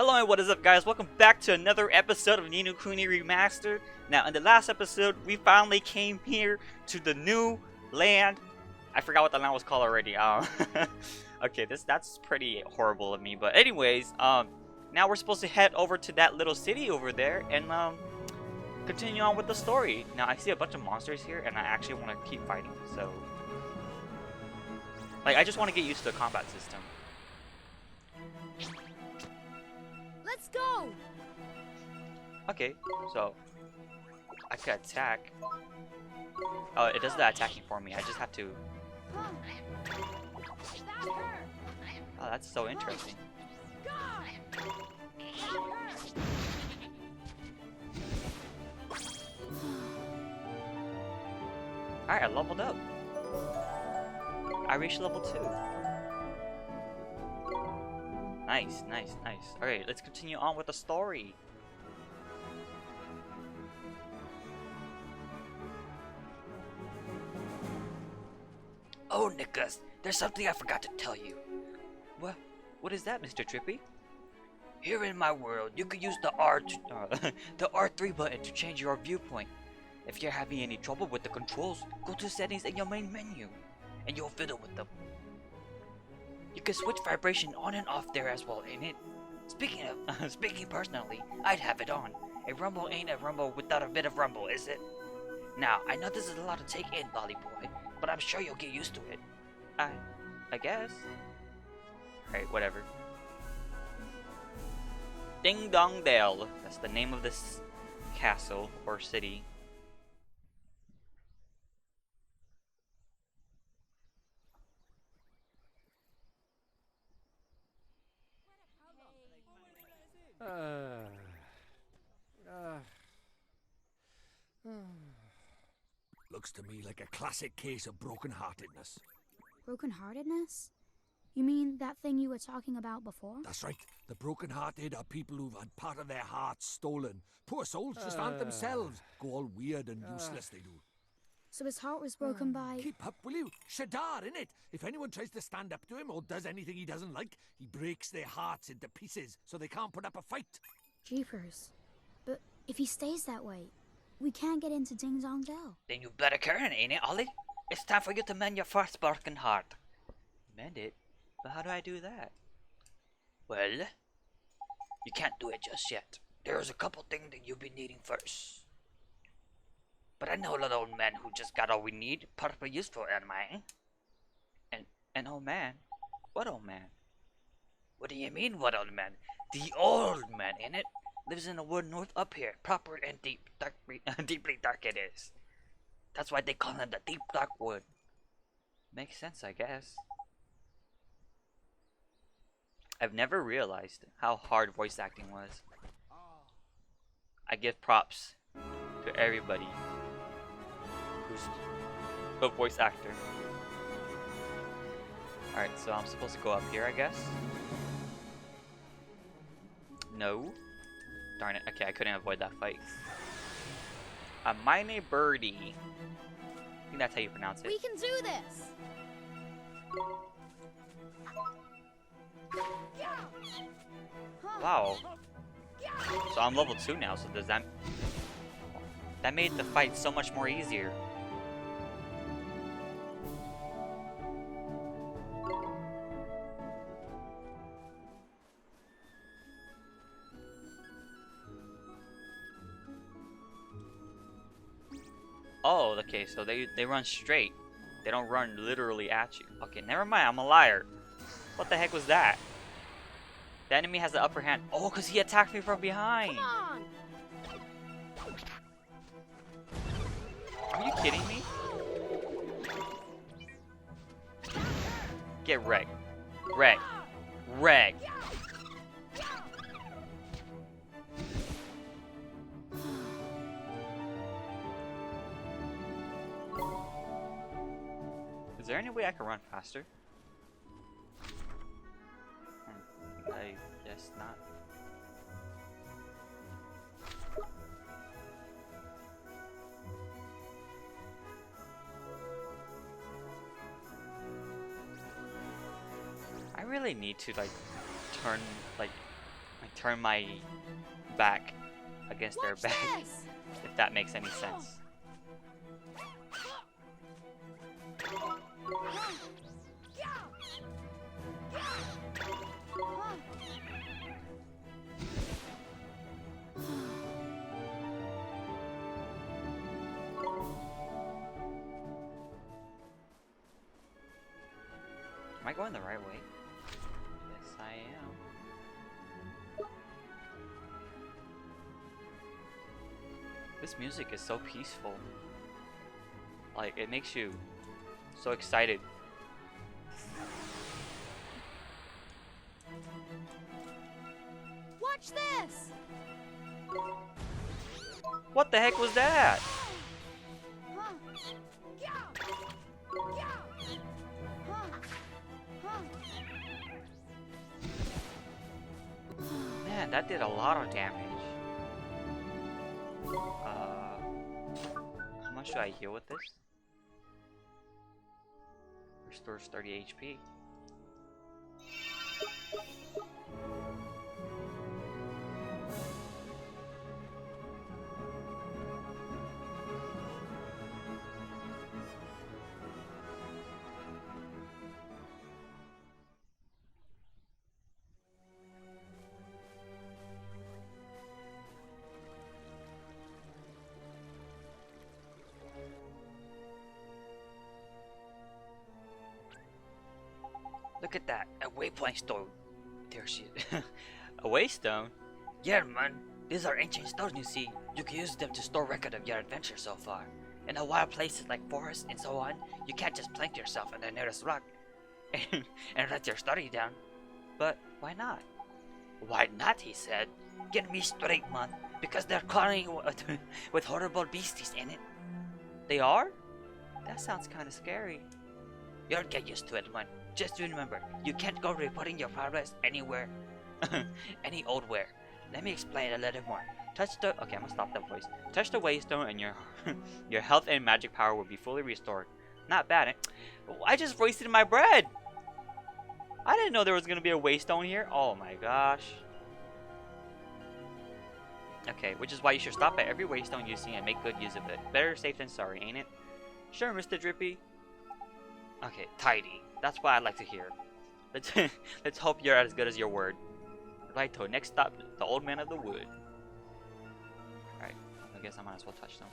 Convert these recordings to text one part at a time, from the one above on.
Hello and what is up, guys? Welcome back to another episode of Kuni Remastered. Now, in the last episode, we finally came here to the new land. I forgot what the land was called already. Okay, that's pretty horrible of me. But anyways, now we're supposed to head over to that little city over there and continue on with the story. Now, I see a bunch of monsters here, and I actually want to keep fighting. So, like, I just want to get used to the combat system. Let's go! Okay, so I could attack. Oh, it does the attacking for me. I just have to. Oh, that's so interesting. Alright, I leveled up. I reached level 2. Nice, nice, nice. Alright, let's continue on with the story. Oh, Nicholas, there's something I forgot to tell you. What is that, Mr. Trippy? Here in my world, you could use the the R3 button to change your viewpoint. If you're having any trouble with the controls, go to settings in your main menu, and you'll fiddle with them. You can switch vibration on and off there as well, ain't it? Speaking personally, I'd have it on. A rumble ain't a rumble without a bit of rumble, is it? Now, I know this is a lot to take in, Lolly Boy, but I'm sure you'll get used to it. I guess. Alright, whatever. Ding Dong Dale. That's the name of this castle or city. Looks to me like a classic case of broken-heartedness. Broken-heartedness? You mean that thing you were talking about before? That's right. The broken-hearted are people who've had part of their hearts stolen. Poor souls just aren't themselves. Go all weird and useless, they do. So his heart was broken by... Keep up, will you? Shadar, innit? If anyone tries to stand up to him or does anything he doesn't like, he breaks their hearts into pieces so they can't put up a fight. Jeepers. But if he stays that way, we can't get into Ding Dong Dell. Then you better carry, ain't it, Ollie? It's time for you to mend your first broken heart. Mend it? But how do I do that? Well, you can't do it just yet. There's a couple things that you'll be needing first. But I know a little old man who just got all we need. Perfectly useful, am I? An old man? What old man? What do you mean, what old man? The old man, innit? Lives in the wood north up here. Proper and deep, deeply dark it is. That's why they call him the deep dark wood. Makes sense, I guess. I've never realized how hard voice acting was. I give props to everybody who's a voice actor. Alright, so I'm supposed to go up here, I guess? No. Darn it. Okay, I couldn't avoid that fight. A Mine Birdie. I think that's how you pronounce it. We can do this! Wow. So I'm level 2 now, so does that... That made the fight so much more easier. Oh, okay, so they run straight. They don't run literally at you. Okay, never mind, I'm a liar. What the heck was that? The enemy has the upper hand. Oh, because he attacked me from behind. Come on! Are you kidding me? Get wrecked. Wrecked. Wrecked. Is there any way I can run faster? I guess not. really need to like turn like my turn my back against their Watch back, this! if that makes any sense. Am I going the right way? Yes, I am. This music is so peaceful. Like, it makes you so excited. Watch this! What the heck was that? Man, that did a lot of damage. How much should I heal with this? Restores 30 HP. Look at that, a waypoint stone. There she is. A waystone? Yeah, man. These are ancient stones, you see. You can use them to store record of your adventure so far. In the wild places like forests and so on, you can't just plank yourself on the nearest rock and write your story down. But why not? Why not, he said. Get me straight, man. Because they're crawling with horrible beasties in it. They are? That sounds kind of scary. You'll get used to it, man. Just remember, you can't go reporting your progress anywhere. Any old where. Let me explain a little more. Touch the... Okay, I'm gonna stop that voice. Touch the waystone and your your health and magic power will be fully restored. Not bad, eh? I just wasted my bread! I didn't know there was gonna be a waystone here. Oh my gosh. Okay, which is why you should stop at every waystone you see and make good use of it. Better safe than sorry, ain't it? Sure, Mr. Drippy. Okay, tidy. That's what I'd like to hear. Let's hope you're as good as your word. Righto, next stop, the old man of the wood. Alright, I guess I might as well touch them.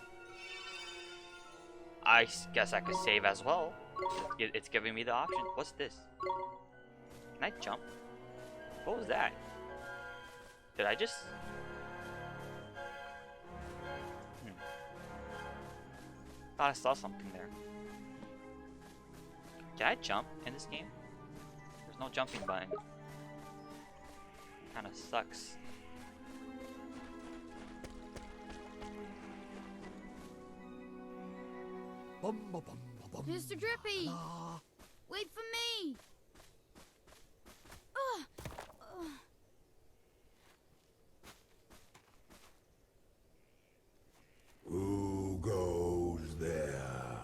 I guess I could save as well. It's giving me the option. What's this? Can I jump? What was that? Did I just... Thought I saw something there. Can I jump in this game? There's no jumping button. Kinda sucks. Mr. Drippy! Wait for me! Who goes there?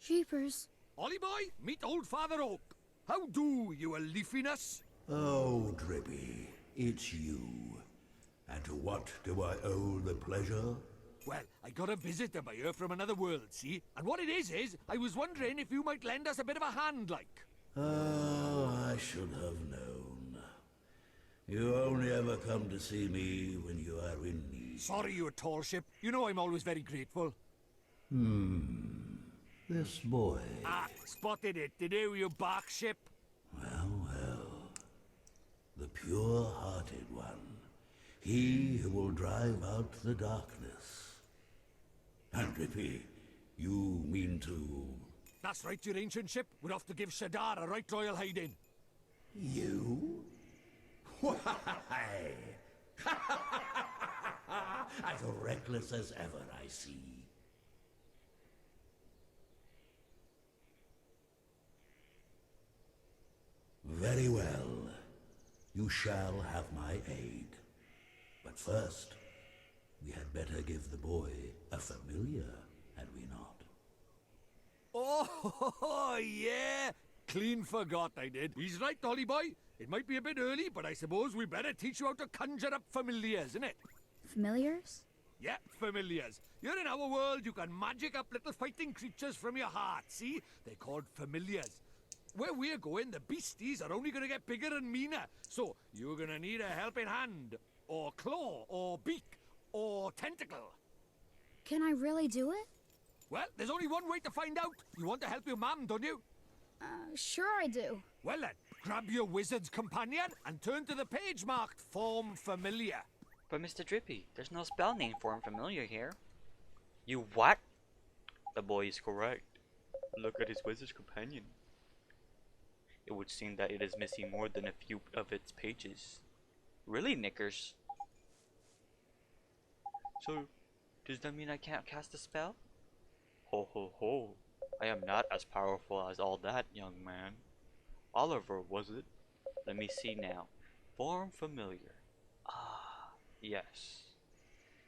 Jeepers. Ollie boy, meet old Father Oak. How do, you a leafiness? Oh, Drippy, it's you. And to what do I owe the pleasure? Well, I got a visitor by here from another world, see? And what it is, I was wondering if you might lend us a bit of a hand, like. Oh, I should have known. You only ever come to see me when you are in need. Sorry, you tall ship. You know I'm always very grateful. This boy. Ah, spotted it. Did you bark ship? Well, well. The pure-hearted one. He who will drive out the darkness. And Drippy, you mean to... That's right, your ancient ship. We're off to give Shadar a right royal hiding. You? Why? As reckless as ever, I see. Very well. You shall have my aid. But first, we had better give the boy a familiar, had we not? Oh, yeah. Clean forgot I did. He's right, Ollie boy. It might be a bit early, but I suppose we better teach you how to conjure up familiars, innit? Familiars? Yeah, familiars. You're in our world, you can magic up little fighting creatures from your heart, see? They're called familiars. Where we're going, the beasties are only gonna get bigger and meaner. So, you're gonna need a helping hand, or claw, or beak, or tentacle. Can I really do it? Well, there's only one way to find out. You want to help your mum, don't you? Sure I do. Well then, grab your wizard's companion and turn to the page marked Form Familiar. But Mr. Drippy, there's no spell name for him familiar here. You what? The boy is correct. Look at his wizard's companion. It would seem that it is missing more than a few of its pages. Really, Knickers? So, does that mean I can't cast a spell? Ho ho ho. I am not as powerful as all that, young man. Oliver, was it? Let me see now. Form familiar. Ah, yes.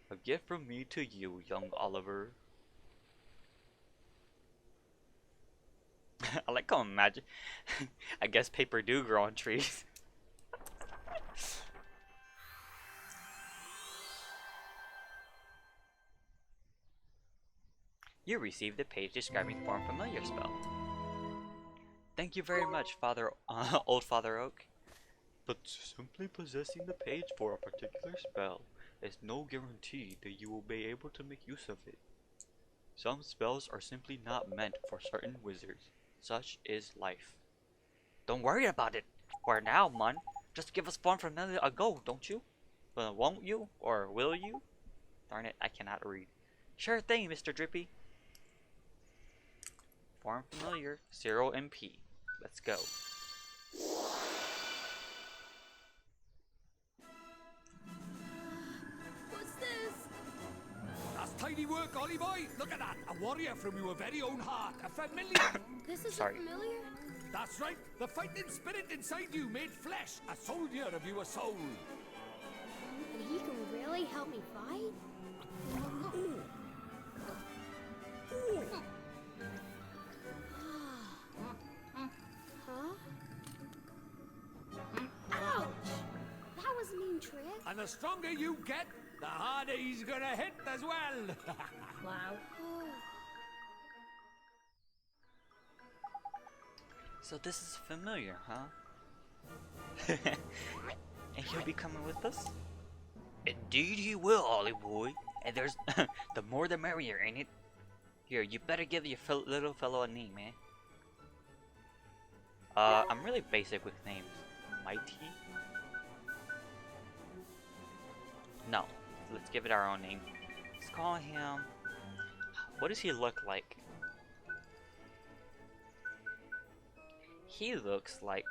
A gift from me to you, young Oliver. I like how imagine. I guess paper do grow on trees. You received a page describing Form Familiar spell. Thank you very much, Old Father Oak. But simply possessing the page for a particular spell is no guarantee that you will be able to make use of it. Some spells are simply not meant for certain wizards. Such is life. Don't worry about it. For now, man. Just give us Form Familiar a go, don't you? Won't you? Or will you? Darn it, I cannot read. Sure thing, Mr. Drippy. Form Familiar, 0 MP. Let's go. What's this? That's tidy work, Ollie boy. Look at that. A warrior from your very own heart. A familiar. This is Sorry. familiar? That's right. The fighting spirit inside you made flesh. A soldier of your soul. And he can really help me fight? Huh? Ouch! That was a mean trick. And the stronger you get, the harder he's gonna hit as well. Wow. So this is familiar, huh? And he'll be coming with us? Indeed he will, Ollie boy. And there's the more the merrier, ain't it? Here, you better give your little fellow a name, man. I'm really basic with names. Mighty? No, let's give it our own name. Let's call him... What does he look like? He looks like...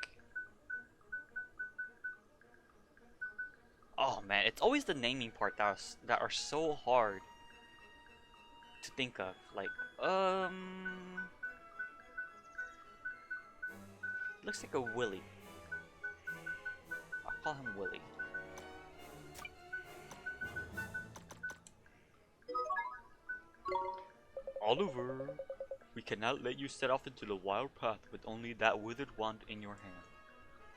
Oh man, it's always the naming part that are so hard to think of. Like, looks like a Willy. I'll call him Willy. Oliver, we cannot let you set off into the wild path with only that withered wand in your hand.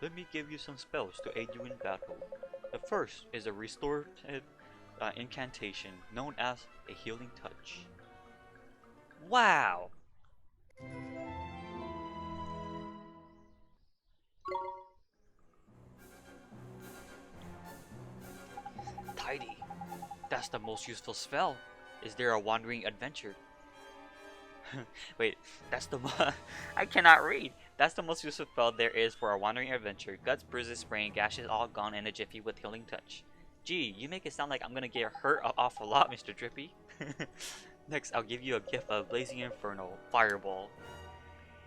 Let me give you some spells to aid you in battle. The first is a restorative incantation known as a healing touch. Wow! Tidy. That's the most useful spell. Is there a wandering adventure? Wait, that's the I cannot read. That's the most useful spell there is for a wandering adventure. Guts, bruises, sprain, gashes all gone in a jiffy with healing touch. Gee, you make it sound like I'm gonna get hurt an awful lot, Mr. Drippy. Next, I'll give you a gift of Blazing Inferno, Fireball.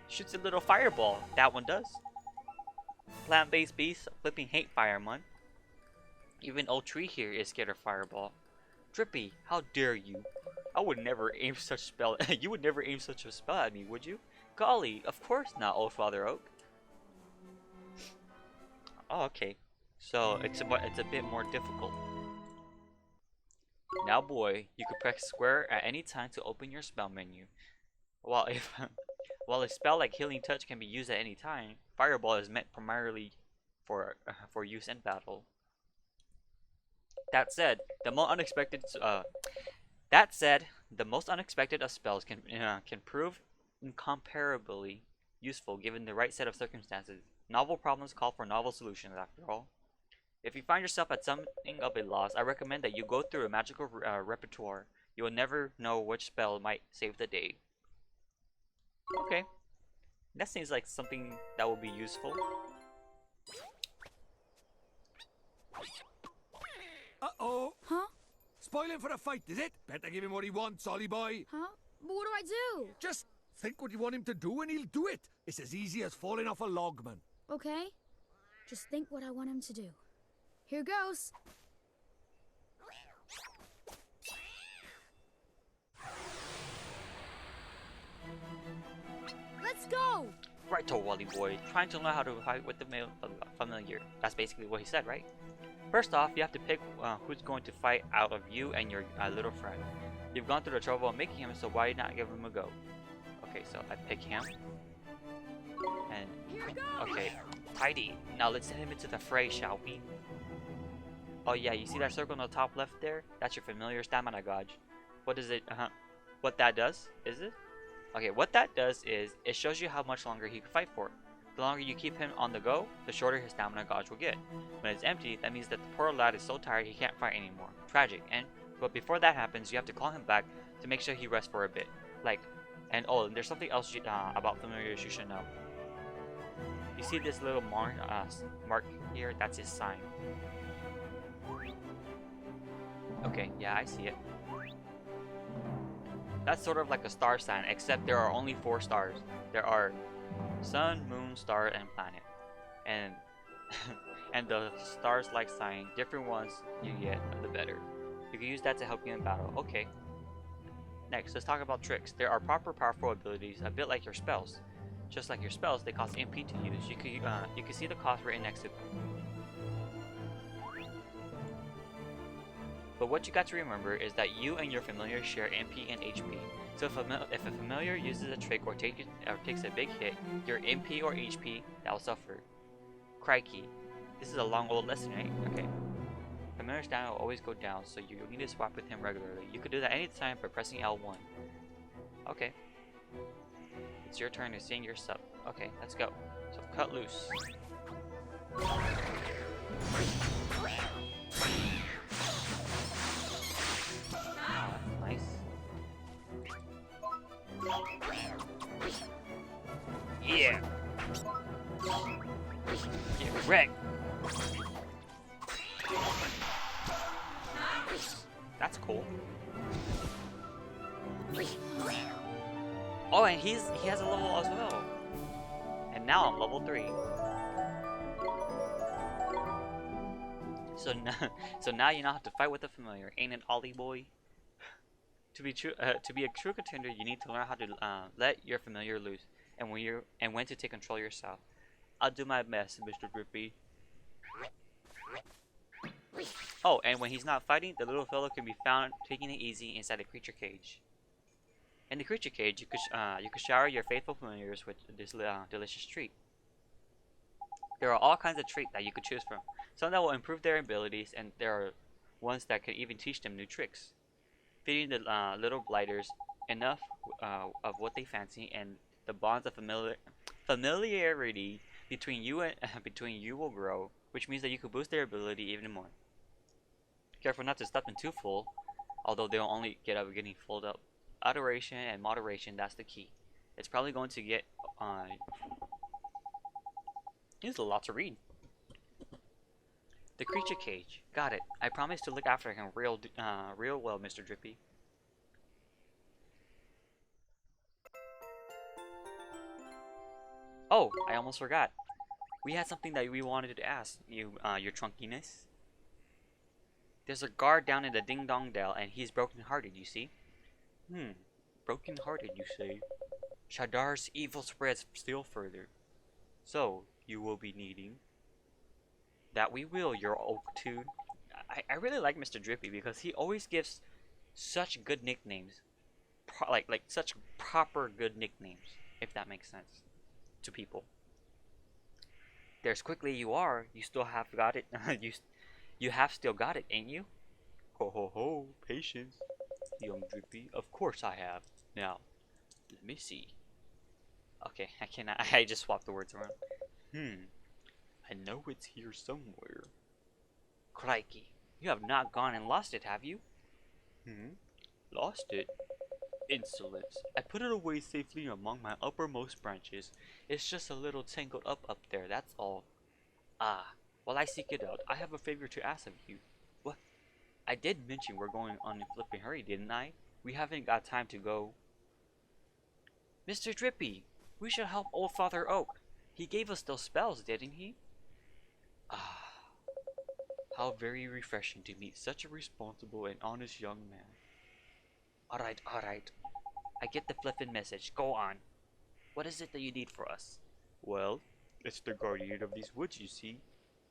Shoots a little fireball. That one does. Plant-based beast, flipping hate fire, man. Even old tree here is scared of fireball. Drippy, how dare you? I would never aim such spell. You would never aim such a spell at me, would you? Golly, of course not, Old Father Oak. Oh, okay. So it's a bit more difficult. Now, boy, you can press square at any time to open your spell menu. While a spell like Healing Touch can be used at any time, Fireball is meant primarily for use in battle. That said, the most unexpected of spells can prove incomparably useful given the right set of circumstances. Novel problems call for novel solutions, after all. If you find yourself at something of a loss, I recommend that you go through a magical repertoire. You will never know which spell might save the day. Okay, that seems like something that will be useful. Uh-oh. Huh? Spoiling for a fight, is it? Better give him what he wants, Ollie boy. Huh? But what do I do? Just think what you want him to do and he'll do it. It's as easy as falling off a log, man. Okay. Just think what I want him to do. Here goes. Let's go! Right, Wally boy, trying to learn how to fight with the familiar. That's basically what he said, right? First off, you have to pick who's going to fight out of you and your little friend. You've gone through the trouble of making him, so why not give him a go? Okay, so I pick him. And, okay, tidy. Now let's send him into the fray, shall we? Oh yeah, you see that circle on the top left there? That's your familiar stamina gauge. What does it, what that does, is it? Okay, what that does is, it shows you how much longer he can fight for. The longer you keep him on the go, the shorter his stamina gauge will get. When it's empty, that means that the poor lad is so tired he can't fight anymore. Tragic, but before that happens, you have to call him back to make sure he rests for a bit. And there's something else about familiars you should know. You see this little mark here? That's his sign. Okay, yeah, I see it. That's sort of like a star sign, except there are only 4 stars. There are sun, moon, star, and planet. And and the stars like sign, different ones you get, the better. You can use that to help you in battle. Okay. Next, let's talk about tricks. There are proper powerful abilities, a bit like your spells. Just like your spells, they cost MP to use. You can see the cost written next to them. But what you got to remember is that you and your familiar share MP and HP. So if a familiar uses a trick or takes a big hit, your MP or HP, that will suffer. Crikey. This is a long old lesson, right? Okay. Familiar stamina will always go down, so you need to swap with him regularly. You could do that anytime by pressing L1. Okay. It's your turn to sing your sub. Okay, let's go. So cut loose. Nice. Yeah. Get wrecked. That's cool. Oh, and he has a level as well. And now I'm level 3. So now you know how to fight with a familiar, ain't it, Ollie boy? To be a true contender, you need to learn how to let your familiar loose, and when to take control yourself. I'll do my best, Mr. Drippy. Oh, and when he's not fighting, the little fellow can be found taking it easy inside the creature cage. In the creature cage, you could shower your faithful familiars with this delicious treat. There are all kinds of treats that you could choose from. Some that will improve their abilities, and there are ones that could even teach them new tricks. Feeding the little blighters enough of what they fancy, and the bonds of familiarity between you will grow, which means that you could boost their ability even more. Careful not to stuff them too full, although they'll only get up getting filled up. Adoration and moderation, that's the key. It's probably going to get there's a lot to read. The creature cage. Got it. I promise to look after him real well, Mr. Drippy. Oh, I almost forgot. We had something that we wanted to ask you, your trunkiness. There's a guard down in the Ding Dong Dell, and he's broken-hearted, you see. Broken-hearted, you say? Shadar's evil spreads still further. So, you will be needing... That we will, your oak tooth. I really like Mr. Drippy because he always gives such good nicknames. Like such proper good nicknames, if that makes sense, to people. There's quickly you are. You still have got it. You have still got it, ain't you? Ho ho ho, patience, young Drippy. Of course I have. Now, let me see. Okay, I cannot. I just swapped the words around. I know it's here somewhere. Crikey, you have not gone and lost it, have you? Lost it? Insolence. I put it away safely among my uppermost branches. It's just a little tangled up there, that's all. Ah, while I seek it out, I have a favor to ask of you. What? I did mention we're going on a flipping hurry, didn't I? We haven't got time to go. Mr. Drippy, we should help old Father Oak. He gave us those spells, didn't he? Ah, how very refreshing to meet such a responsible and honest young man. Alright. I get the flippin' message. Go on. What is it that you need for us? Well, it's the guardian of these woods, you see.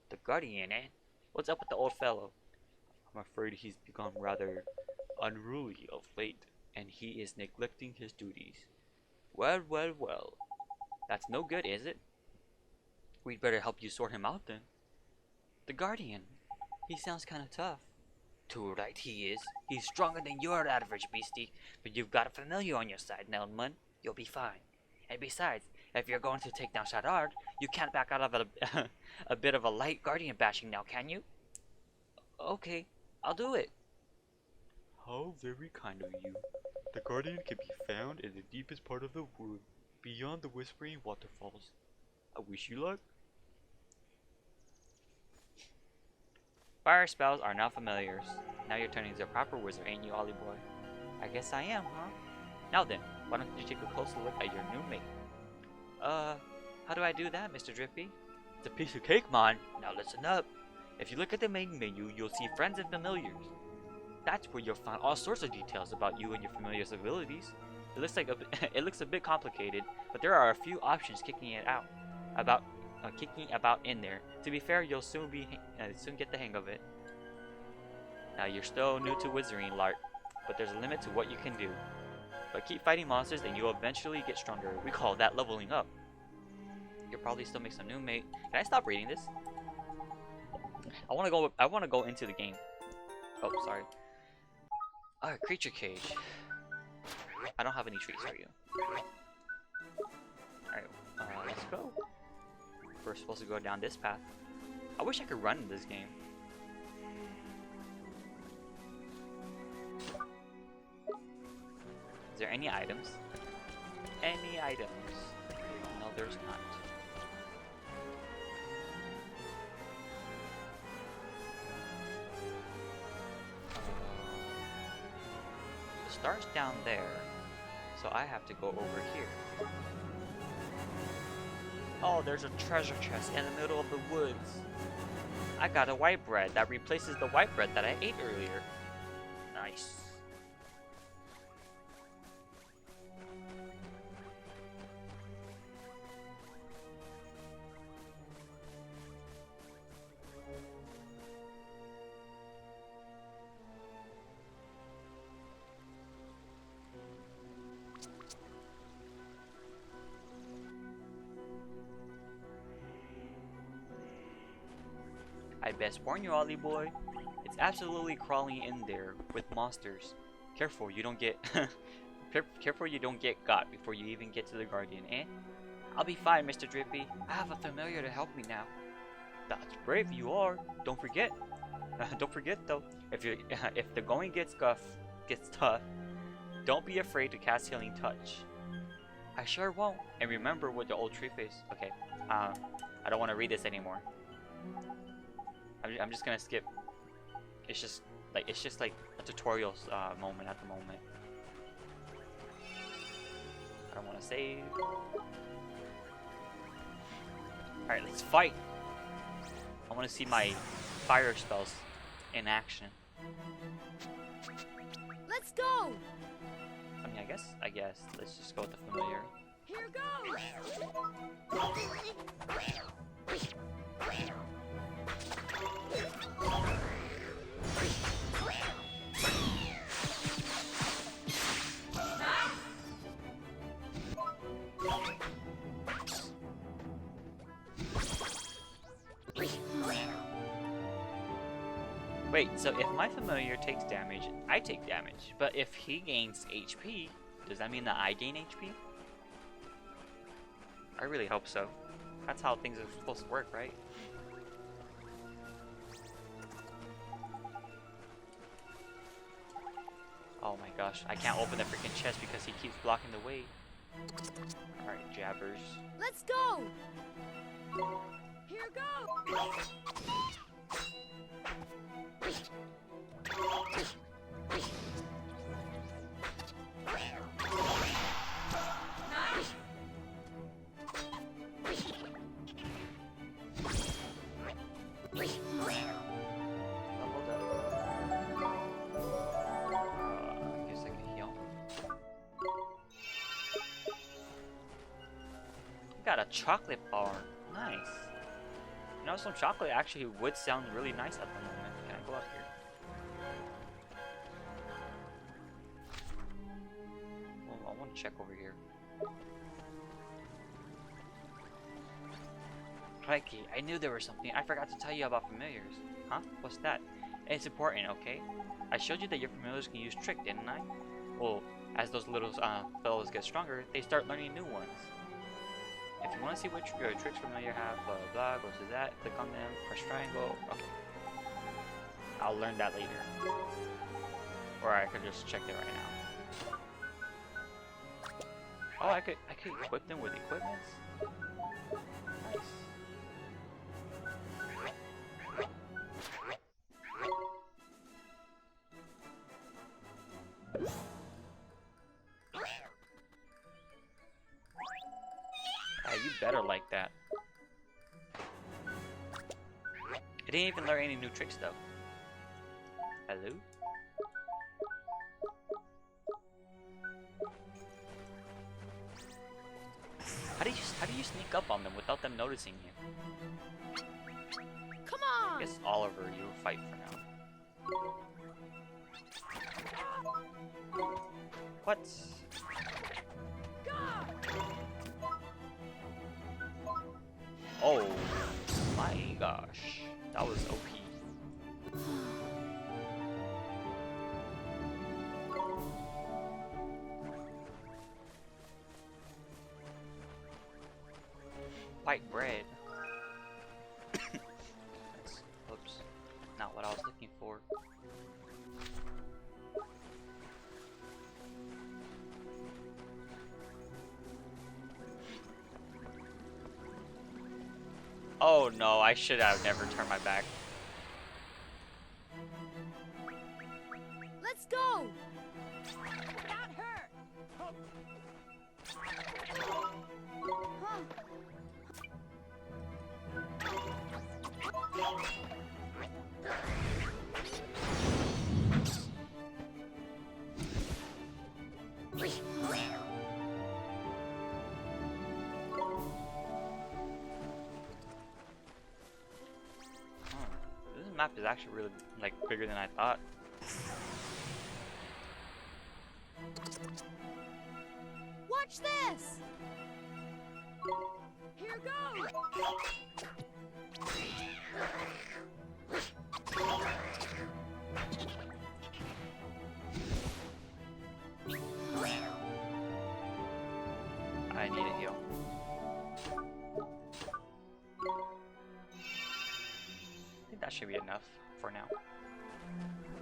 The guardian, eh? What's up with the old fellow? I'm afraid he's become rather unruly of late, and he is neglecting his duties. Well. That's no good, is it? We'd better help you sort him out then. The guardian. He sounds kinda tough. Too right he is. He's stronger than your average beastie, but you've got a familiar on your side, Nelman. You'll be fine. And besides, if you're going to take down Shadard, you can't back out of a bit of a light guardian bashing now, can you? Okay, I'll do it. How very kind of you. The guardian can be found in the deepest part of the wood, beyond the whispering waterfalls. I wish you luck. Fire spells are now familiars. Now you're turning into a proper wizard, ain't you, Ollie boy? I guess I am, huh? Now then, why don't you take a closer look at your new mate? How do I do that, Mr. Drippy? It's a piece of cake, man. Now listen up. If you look at the main menu, you'll see friends and familiars. That's where you'll find all sorts of details about you and your familiar's abilities. It looks like it looks a bit complicated, but there are a few options kicking about in there. To be fair, you'll soon get the hang of it. Now you're still new to wizarding, Lart, but there's a limit to what you can do. But keep fighting monsters and you'll eventually get stronger. We call that leveling up. You'll probably still make some new mate. Can I stop reading this? I wanna go into the game. Oh, sorry. Alright, creature cage. I don't have any treats for you. Alright, let's go. We're supposed to go down this path. I wish I could run in this game. Is there any items? Any items? No, there's not. The star's down there, so I have to go over here. Oh, there's a treasure chest in the middle of the woods. I got a white bread that replaces the white bread that I ate earlier. Nice. I best warn you, Ollie boy. It's absolutely crawling in there with monsters. Careful you don't get careful you don't get got before you even get to the guardian, eh? I'll be fine, Mr. Drippy. I have a familiar to help me now. That's brave you are. Don't forget. Don't forget though. If the going gets tough, don't be afraid to cast healing touch. I sure won't. And remember what the old trick is. Okay. I don't want to read this anymore. I'm just gonna skip. It's just like a tutorial moment at the moment. I don't want to save. All right, let's fight. I want to see my fire spells in action. Let's go! I mean, I guess. Let's just go with the familiar. Here goes! Wait, so if my familiar takes damage, I take damage. But if he gains HP, does that mean that I gain HP? I really hope so. That's how things are supposed to work, right? Oh my gosh, I can't open the freaking chest because he keeps blocking the way. Alright, jabbers. Let's go! Here goes! Leveled up. I guess I can heal. Got a chocolate bar. Nice. You know, some chocolate actually would sound really nice at the moment. Can I go up here? Well, I want to check over here. Crikey, I knew there was something. I forgot to tell you about familiars. Huh? What's that? It's important, okay? I showed you that your familiars can use trick, didn't I? Well, as those little fellows get stronger, they start learning new ones. If you want to see what tricks familiar have, blah blah blah, go to that, click on them, press triangle. Okay. I'll learn that later. Or I could just check it right now. Oh, I could equip them with equipments? Nice. You better like that. It didn't even learn any new tricks though. Hello? How do you sneak up on them without them noticing you? Come on! I guess Oliver, you fight for now. What? Oh my gosh, that was OP. White bread. That's, oops, not what I was looking for. Oh no, I should have never turned my back. Let's go! Not her! Huh. This map is actually really like bigger than I thought. Watch this! Here goes! I need a heal. I think that should be enough for now.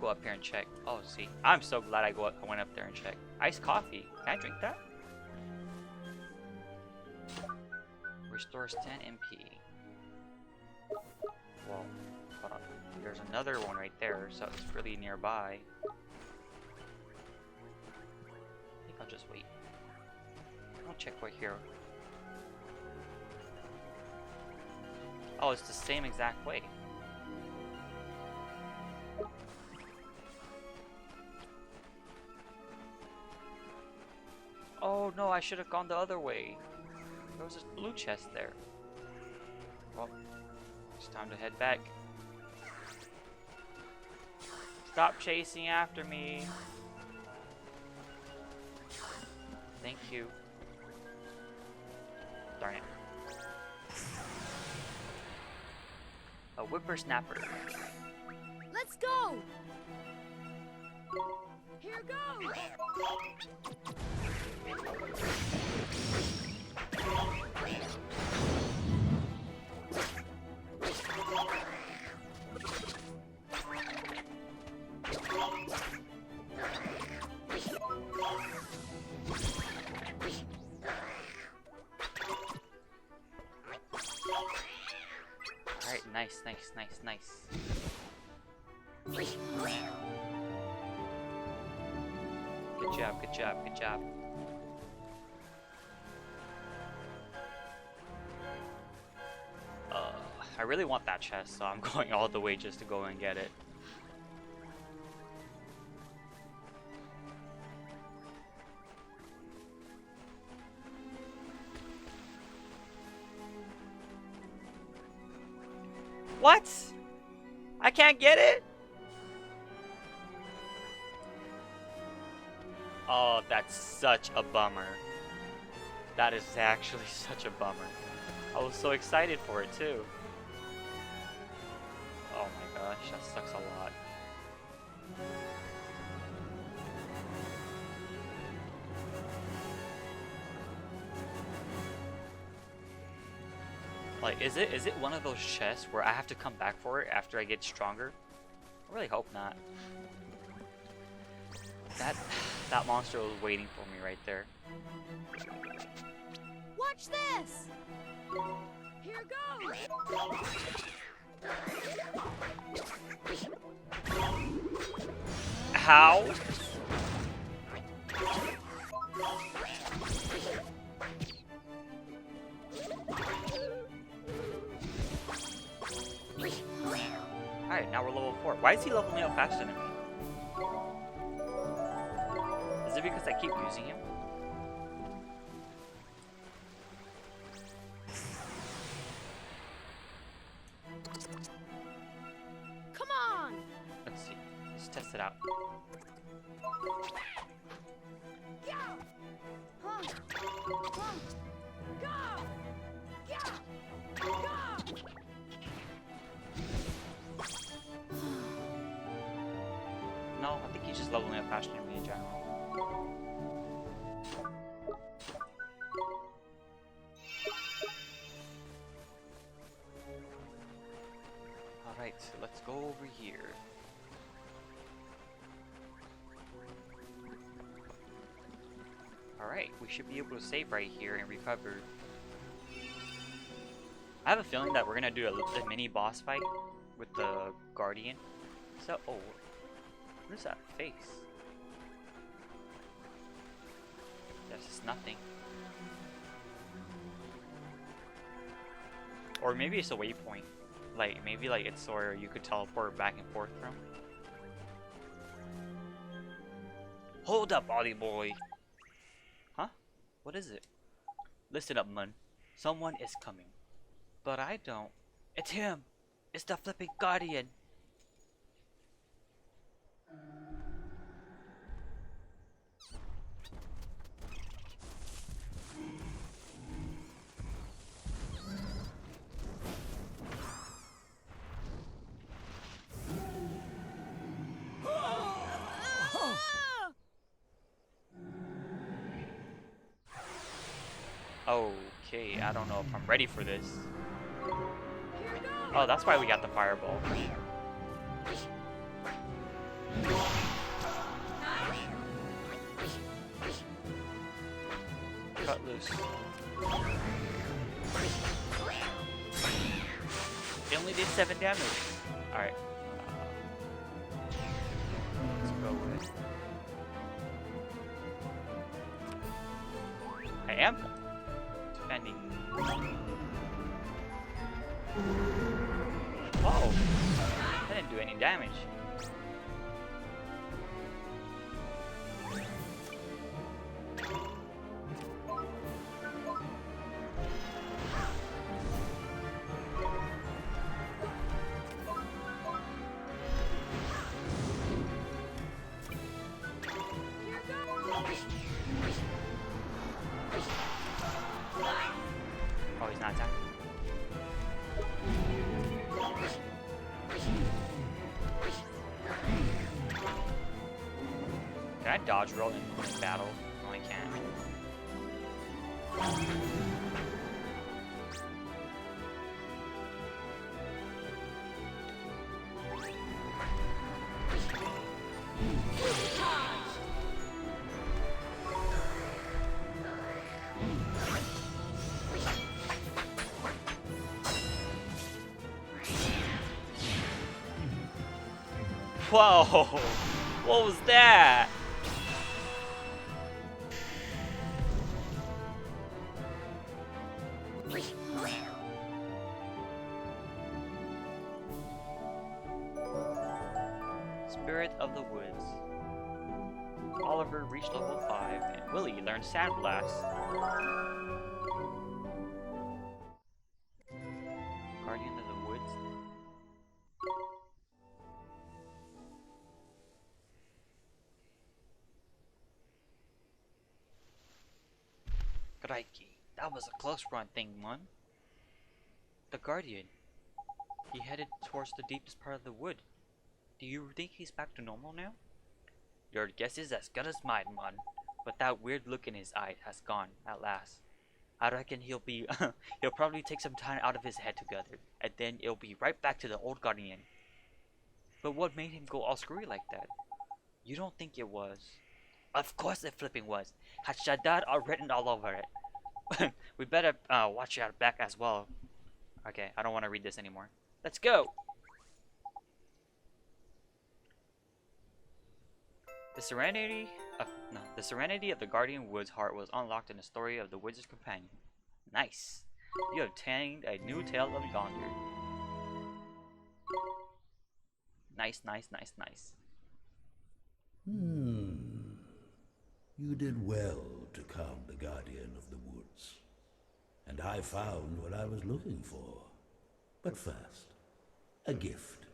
Go up here and check. Oh, see, I'm so glad I went up there and checked. Iced coffee. Can I drink that? Restores 10 MP. Well, hold on. There's another one right there, so it's really nearby. I think I'll just wait. I'll check right here. Oh, it's the same exact way. Oh no, I should have gone the other way. There was a blue chest there. Well, it's time to head back. Stop chasing after me. Thank you. Darn it. A whippersnapper. Let's go! Here goes! Alright, nice, nice, nice, nice. Good job, good job, good job. I really want that chest, so I'm going all the way just to go and get it. What? I can't get it? Oh, that's such a bummer. That is actually such a bummer. I was so excited for it too. Oh my gosh, that sucks a lot. Like, is it one of those chests where I have to come back for it after I get stronger? I really hope not. That monster was waiting for me right there. Watch this! Here goes! How? Alright, now we're level 4. Why is he leveling up faster than me? Is it because I keep using him? Come on! Let's see. Let's test it out. Go! Huh. Huh. Go! Go! Go! No, I think he's just leveling up faster than me in general. Alright, so let's go over here. Alright, we should be able to save right here and recover. I have a feeling that we're gonna do a mini boss fight with the Guardian. So, oh, what is that face? That's just nothing. Or maybe it's a waypoint. Like, maybe like it's where you could teleport back and forth from. Hold up, Ollie boy! Huh? What is it? Listen up, man. Someone is coming. But I don't. It's him! It's the flipping Guardian! Okay, I don't know if I'm ready for this. Oh, that's why we got the fireball. Cut loose. It only did 7 damage. Alright. Let's go with... I am defending. Whoa! That didn't do any damage. Oh, he's not attacking. dodge roll in battle. No, I can't. Whoa! What was that? Spirit of the Woods. Oliver reached level 5 and Willie learned Sandblast. Guardian of the Woods. Crikey, that was a close run thing, man. The Guardian. He headed towards the deepest part of the wood. Do you think he's back to normal now? Your guess is as good as mine, man. But that weird look in his eye has gone, at last. I reckon he'll probably take some time out of his head together, and then it'll be right back to the old Guardian. But what made him go all screwy like that? You don't think it was? Of course it flipping was. Had Shaddad written all over it. We better watch our back as well. Okay, I don't want to read this anymore. Let's go! The serenity of the Guardian Wood's heart was unlocked in the story of the Wizard's Companion. Nice! You have obtained a new tale of yonder. Nice, nice, nice, nice. You did well to calm the Guardian of the Woods. And I found what I was looking for. But first, a gift,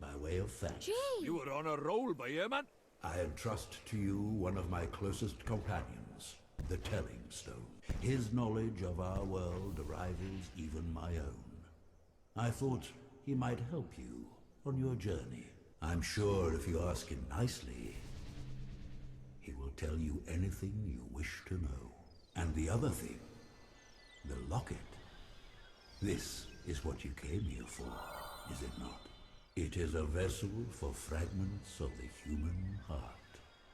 by way of thanks. Gee! You were on a roll by here, man. I entrust to you one of my closest companions, the Telling Stone. His knowledge of our world rivals even my own. I thought he might help you on your journey. I'm sure if you ask him nicely, he will tell you anything you wish to know. And the other thing, the locket. This is what you came here for, is it not? It is a vessel for fragments of the human heart.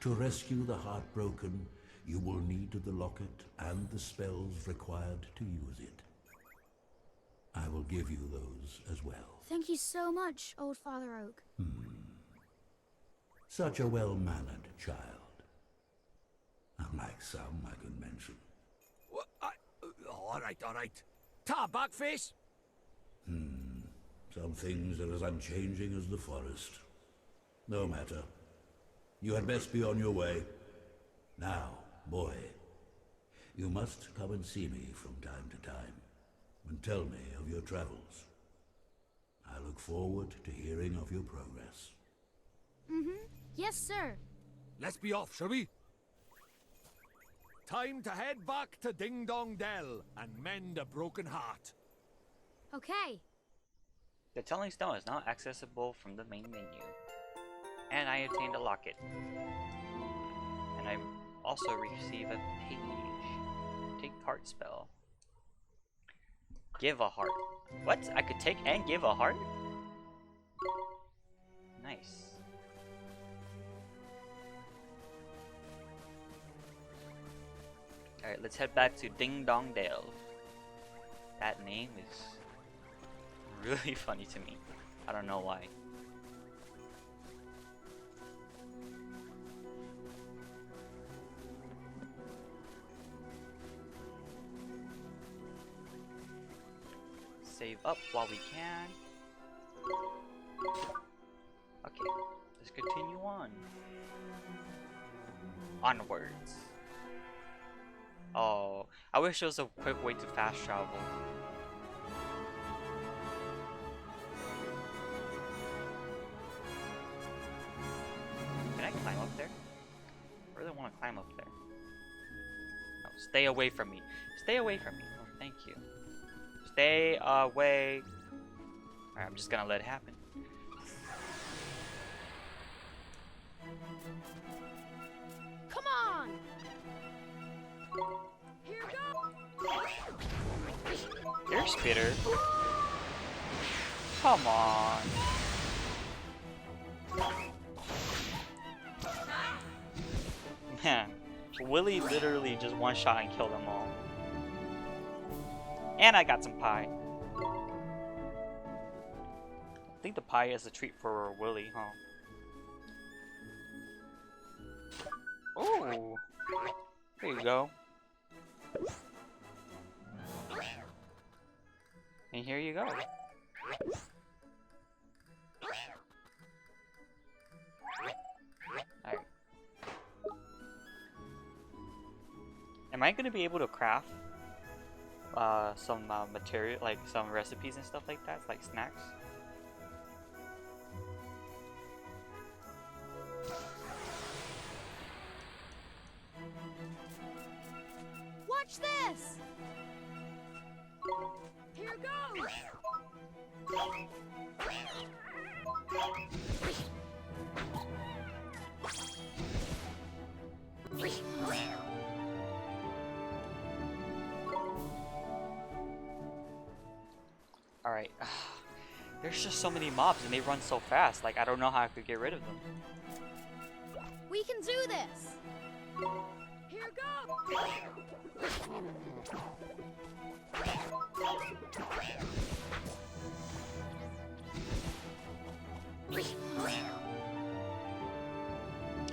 To rescue the heartbroken, you will need the locket and the spells required to use it. I will give you those as well. Thank you so much, Old Father Oak. Such a well-mannered child. Unlike some I could mention. What? All right. Ta, backface. Some things are as unchanging as the forest. No matter. You had best be on your way. Now, boy, you must come and see me from time to time, and tell me of your travels. I look forward to hearing of your progress. Yes, sir. Let's be off, shall we? Time to head back to Ding Dong Dell and mend a broken heart. Okay. The Telling Stone is now accessible from the main menu. And I obtained a locket. And I also receive a page. Take heart spell. Give a heart. What? I could take and give a heart? Nice. Alright, let's head back to Ding Dong Dale. That name is really funny to me. I don't know why. Save up while we can. Okay, let's continue on. Onwards. Oh, I wish there was a quick way to fast travel. Can I climb up there? I really want to climb up there. No, stay away from me. Stay away from me. Oh, thank you. Stay away. Alright, I'm just gonna let it happen. on! Here goes! There's Spitter. Come on. Man, Willie literally just one shot and killed them all. And I got some pie. I think the pie is a treat for Willie, huh? Oh, there you go. And here you go. Alright. Am I gonna be able to craft some material, like some recipes and stuff like that, like snacks? Watch this! Here goes! Alright. There's just so many mobs and they run so fast, like I don't know how I could get rid of them. We can do this! Here goes! I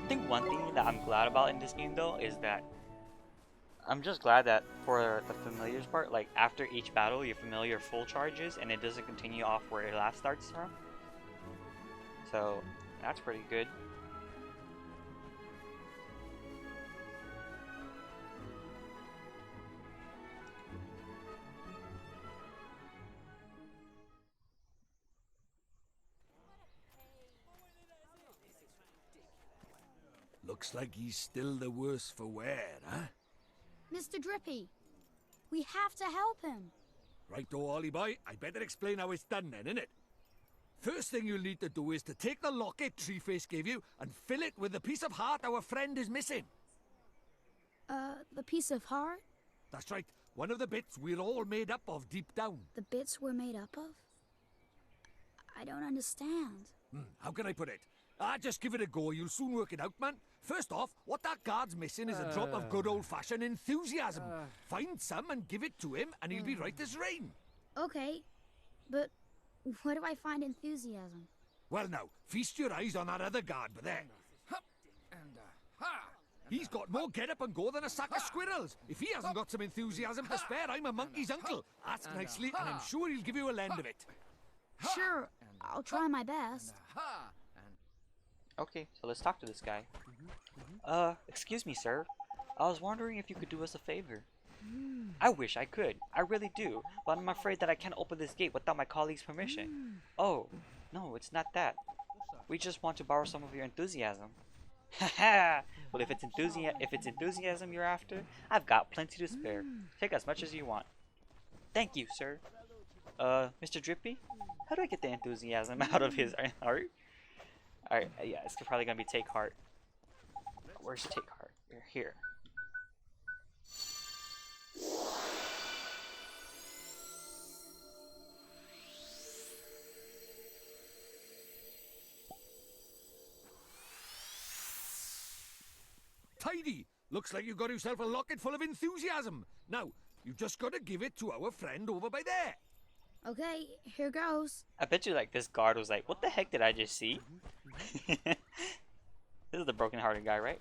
think one thing that I'm glad about in this game though is that I'm just glad that for the familiars part, like after each battle your familiar full charges and it doesn't continue off where it last starts from. So that's pretty good. Looks like he's still the worse for wear, huh? Mr. Drippy, we have to help him. Righto, Ollie boy, I better explain how it's done then, innit? First thing you'll need to do is to take the locket Treeface gave you and fill it with the piece of heart our friend is missing. The piece of heart? That's right, one of the bits we're all made up of deep down. The bits we're made up of? I don't understand. How can I put it? Just give it a go, you'll soon work it out, man. First off, what that guard's missing is a drop of good old-fashioned enthusiasm. Find some and give it to him, and he'll be right as rain. Okay, but where do I find enthusiasm? Well now, feast your eyes on that other guard, but there. He's got more get-up and go than a sack of squirrels. If he hasn't got some enthusiasm to spare, I'm a monkey's uncle. Ask nicely, and I'm sure he'll give you a lend of it. Sure, I'll try my best. Okay, so let's talk to this guy. Excuse me, sir. I was wondering if you could do us a favor. I wish I could. I really do. But I'm afraid that I can't open this gate without my colleague's permission. Oh, no, it's not that. We just want to borrow some of your enthusiasm. Haha! Well, if it's enthusiasm you're after, I've got plenty to spare. Take as much as you want. Thank you, sir. Mr. Drippy? How do I get the enthusiasm out of his heart? Alright, yeah, it's probably gonna be take heart. Where's take heart? Here. Tidy! Looks like you got yourself a locket full of enthusiasm. Now, you just gotta give it to our friend over by there. Okay, here goes. I bet you like this guard was like, what the heck did I just see? This is the broken-hearted guy, right?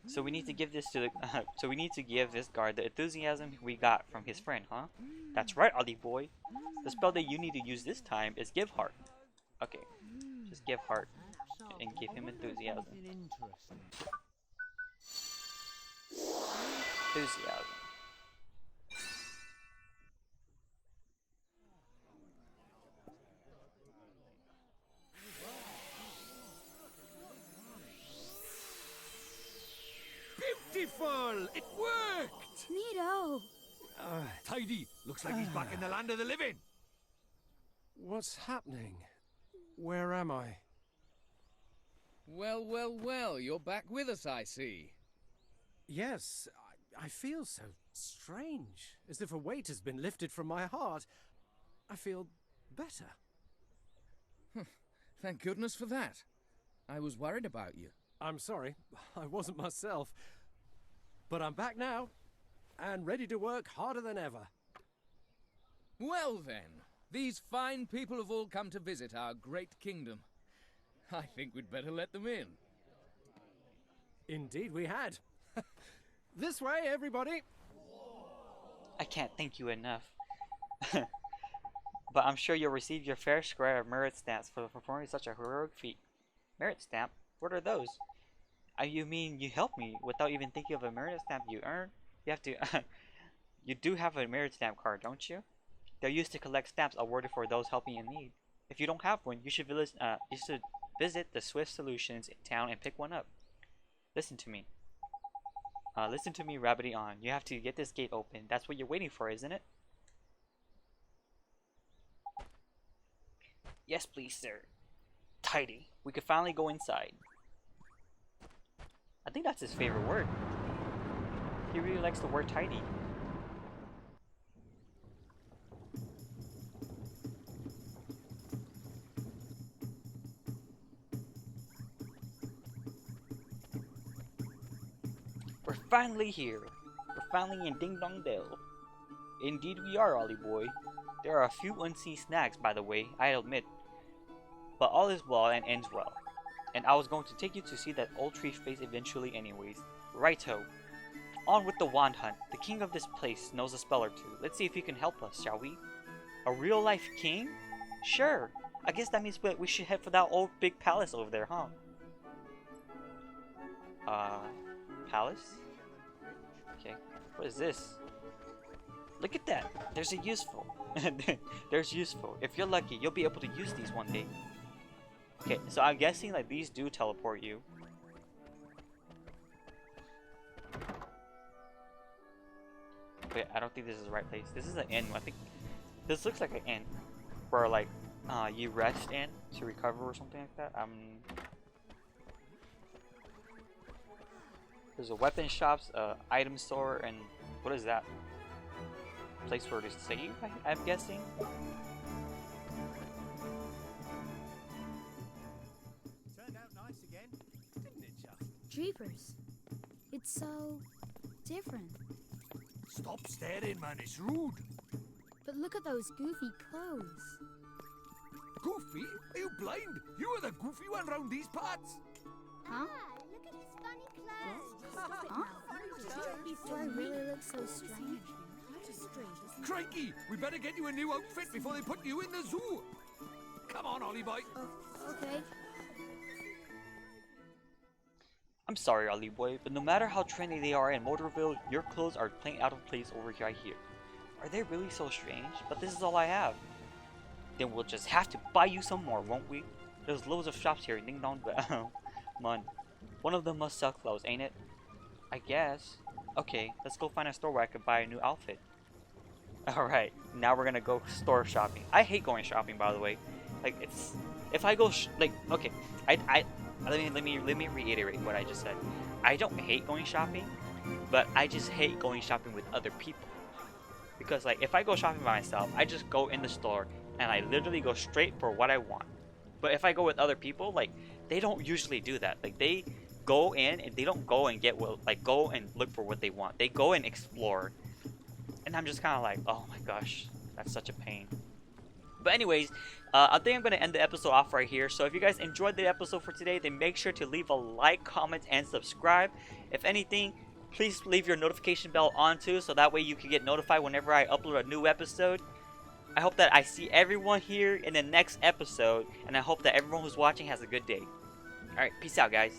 So we need to give this to the so we need to give this guard the enthusiasm we got from his friend, huh? That's right, Ollie boy. The spell that you need to use this time is give heart. Okay. Just give heart and give him enthusiasm. Enthusiasm. Beautiful! It worked! Neato. Tidy! Looks like he's back in the land of the living. What's happening? Where am I? Well, well, well, you're back with us, I see. Yes, I feel so strange, as if a weight has been lifted from my heart. I feel better. Thank goodness for that. I was worried about you. I'm sorry, I wasn't myself. But I'm back now, and ready to work harder than ever. Well then, these fine people have all come to visit our great kingdom. I think we'd better let them in. Indeed we had. This way, everybody! I can't thank you enough. But I'm sure you'll receive your fair share of merit stamps for performing such a heroic feat. Merit stamp? What are those? You mean you helped me without even thinking of a merit stamp you earned? You have to. You do have a merit stamp card, don't you? They're used to collect stamps awarded for those helping in need. If you don't have one, you should visit the Swift Solutions in town and pick one up. Listen to me. Listen to me, Rabbity on. You have to get this gate open. That's what you're waiting for, isn't it? Yes, please, sir. Tidy. We can finally go inside. I think that's his favorite word. He really likes the word tidy. We're finally here. We're finally in Ding Dong Dell. Indeed we are, Ollie boy. There are a few unseen snags, by the way, I admit. But all is well and ends well. And I was going to take you to see that old tree face eventually anyways. Righto. On with the wand hunt. The king of this place knows a spell or two. Let's see if he can help us, shall we? A real life king? Sure. I guess that means we should head for that old big palace over there, huh? Palace? Okay. What is this? Look at that. There's a useful. There's useful. If you're lucky, you'll be able to use these one day. Okay, so I'm guessing like these do teleport you. Wait, I don't think this is the right place. This is an inn. I think this looks like an inn where like you rest in to recover or something like that. There's a weapon shops, item store, and what is that? Place where to save, I'm guessing. Turned out nice again, didn't it, Chuck? Jeepers. It's so different. Stop staring, man. It's rude. But look at those goofy clothes. Goofy? Are you blind? You are the goofy one round these parts. Huh? Look at his funny clothes. Huh? Do I really look so strange? Crikey, we better get you a new outfit before they put you in the zoo. Come on, Ollie boy. Okay. I'm sorry, Ollie boy, but no matter how trendy they are in Motorville, your clothes are plain out of place over here, I hear. Are they really so strange? But this is all I have. Then we'll just have to buy you some more, won't we? There's loads of shops here in Ding Dong Mun. One of them must sell clothes, ain't it? I guess. Okay, let's go find a store where I can buy a new outfit. Alright, now we're gonna go store shopping. I hate going shopping, by the way. Like, it's... If I go... okay. Let me reiterate what I just said. I don't hate going shopping, but I just hate going shopping with other people. Because, like, if I go shopping by myself, I just go in the store, and I literally go straight for what I want. But if I go with other people, like, they don't usually do that. Like, they go in, and they don't go and get what... Like, go and look for what they want. They go and explore. And I'm just kind of like, oh my gosh, that's such a pain. But anyways, I think I'm going to end the episode off right here. So if you guys enjoyed the episode for today, then make sure to leave a like, comment, and subscribe. If anything, please leave your notification bell on too, so that way you can get notified whenever I upload a new episode. I hope that I see everyone here in the next episode, and I hope that everyone who's watching has a good day. Alright, peace out, guys.